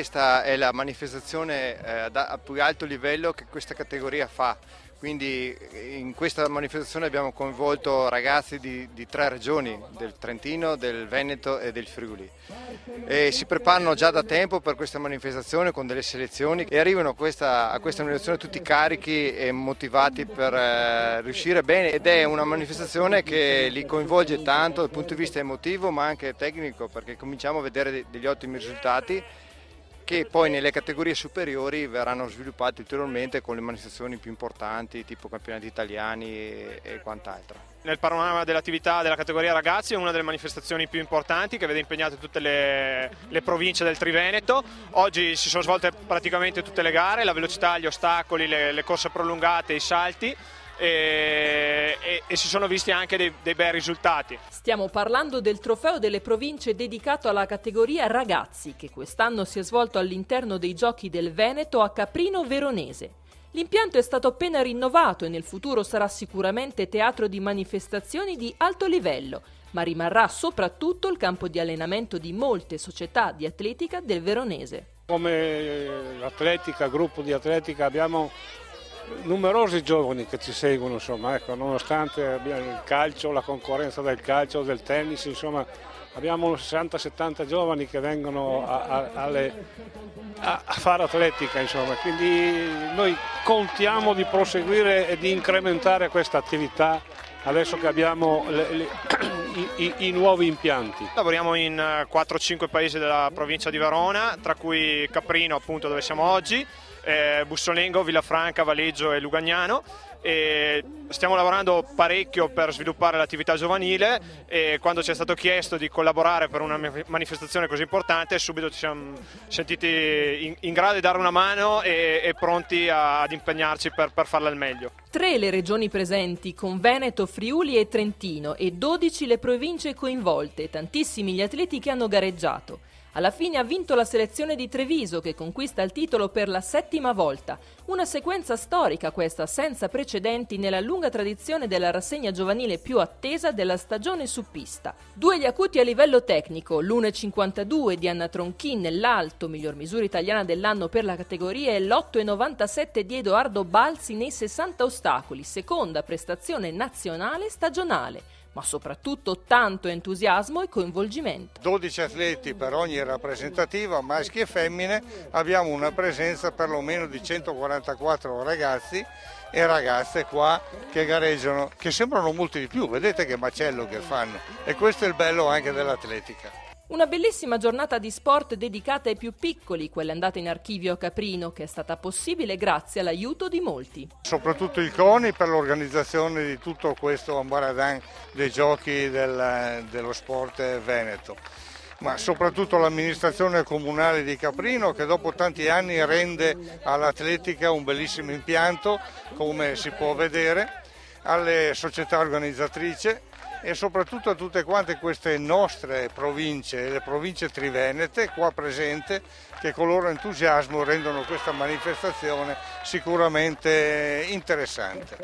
questa è la manifestazione a più alto livello che questa categoria fa. Quindi in questa manifestazione abbiamo coinvolto ragazzi di 3 regioni, del Trentino, del Veneto e del Friuli. E si preparano già da tempo per questa manifestazione con delle selezioni e arrivano a questa manifestazione tutti carichi e motivati per riuscire bene, ed è una manifestazione che li coinvolge tanto dal punto di vista emotivo ma anche tecnico, perché cominciamo a vedere degli ottimi risultati che poi nelle categorie superiori verranno sviluppati ulteriormente con le manifestazioni più importanti, tipo campionati italiani e quant'altro. Nel panorama dell'attività della categoria ragazzi è una delle manifestazioni più importanti che vede impegnate tutte le province del Triveneto. Oggi si sono svolte praticamente tutte le gare, la velocità, gli ostacoli, le corse prolungate, i salti. E si sono visti anche dei bei risultati. Stiamo parlando del trofeo delle province dedicato alla categoria ragazzi, che quest'anno si è svolto all'interno dei Giochi del Veneto a Caprino Veronese. L'impianto è stato appena rinnovato e nel futuro sarà sicuramente teatro di manifestazioni di alto livello, ma rimarrà soprattutto il campo di allenamento di molte società di atletica del Veronese. Come atletica, gruppo di atletica, abbiamo numerosi giovani che ci seguono, insomma, ecco, nonostante abbiamo il calcio, la concorrenza del calcio, del tennis, insomma, abbiamo 60-70 giovani che vengono a fare atletica, insomma, quindi noi contiamo di proseguire e di incrementare questa attività adesso che abbiamo i nuovi impianti. Lavoriamo in 4-5 paesi della provincia di Verona, tra cui Caprino, appunto, dove siamo oggi, Bussolengo, Villafranca, Valeggio e Lugagnano, e stiamo lavorando parecchio per sviluppare l'attività giovanile, e quando ci è stato chiesto di collaborare per una manifestazione così importante subito ci siamo sentiti in grado di dare una mano e pronti ad impegnarci per farla al meglio. 3 le regioni presenti, con Veneto, Friuli e Trentino, e 12 le province coinvolte, tantissimi gli atleti che hanno gareggiato. Alla fine ha vinto la selezione di Treviso, che conquista il titolo per la 7ª volta. Una sequenza storica questa, senza precedenti nella lunga tradizione della rassegna giovanile più attesa della stagione su pista. 2 gli acuti a livello tecnico, l'1,52 di Anna Tronchin nell'alto, miglior misura italiana dell'anno per la categoria, e l'8,97 di Edoardo Balzi nei 60 ostacoli, seconda prestazione nazionale stagionale. Ma soprattutto tanto entusiasmo e coinvolgimento. 12 atleti per ogni rappresentativa, maschi e femmine, abbiamo una presenza perlomeno di 144 ragazzi e ragazze qua che gareggiano, che sembrano molti di più, vedete che macello che fanno, e questo è il bello anche dell'atletica. Una bellissima giornata di sport dedicata ai più piccoli, quella andata in archivio a Caprino, che è stata possibile grazie all'aiuto di molti. Soprattutto il CONI per l'organizzazione di tutto questo ambaradan dei giochi dello sport veneto, ma soprattutto l'amministrazione comunale di Caprino, che dopo tanti anni rende all'atletica un bellissimo impianto, come si può vedere, alle società organizzatrici e soprattutto a tutte quante queste nostre province, le province trivenete qua presente, che con il loro entusiasmo rendono questa manifestazione sicuramente interessante.